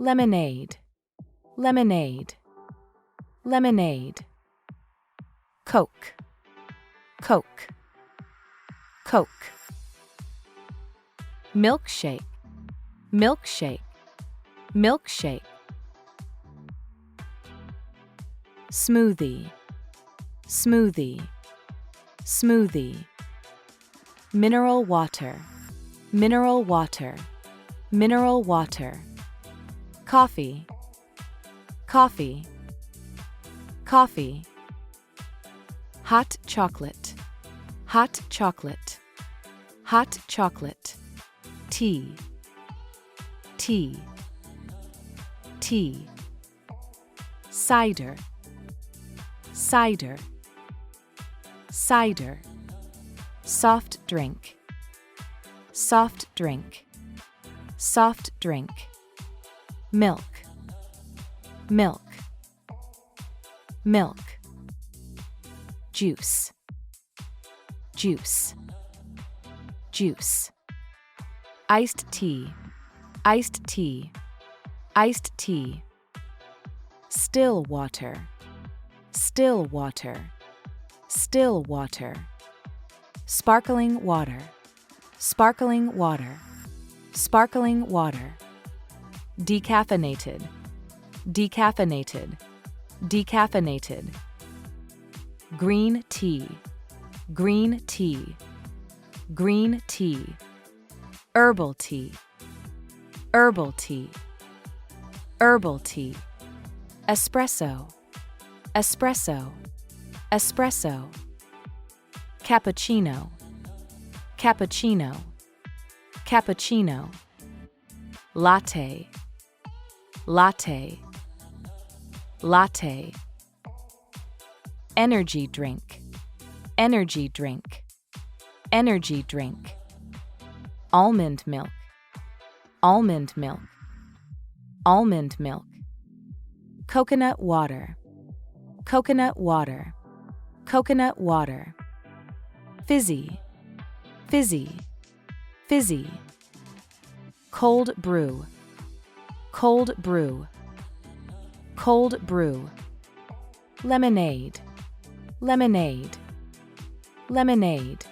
lemonade, lemonade, lemonade. Coke, Coke, Coke. Milkshake, milkshake, milkshake. Smoothie, smoothie, smoothie. Mineral water, mineral water, mineral water. Coffee, coffee, coffee. Hot chocolate, hot chocolate, hot chocolate. Tea, tea, tea. Cider, cider, cider. Soft drink, soft drink, soft drink. Milk, milk, milk. Juice, juice, juice. Iced tea, iced tea, iced tea. Still water, still water, still water. Sparkling water, sparkling water, sparkling water. Decaffeinated, decaffeinated, decaffeinated. Green tea, green tea, green tea. Herbal tea, herbal tea, herbal tea. Espresso, espresso, espresso. Cappuccino, cappuccino, cappuccino. Latte, latte, latte. Energy drink, energy drink, energy drink. Almond milk, almond milk, almond milk. Coconut water, coconut water, coconut water. Fizzy, fizzy, fizzy. Cold brew, cold brew, cold brew. Lemonade, lemonade, lemonade.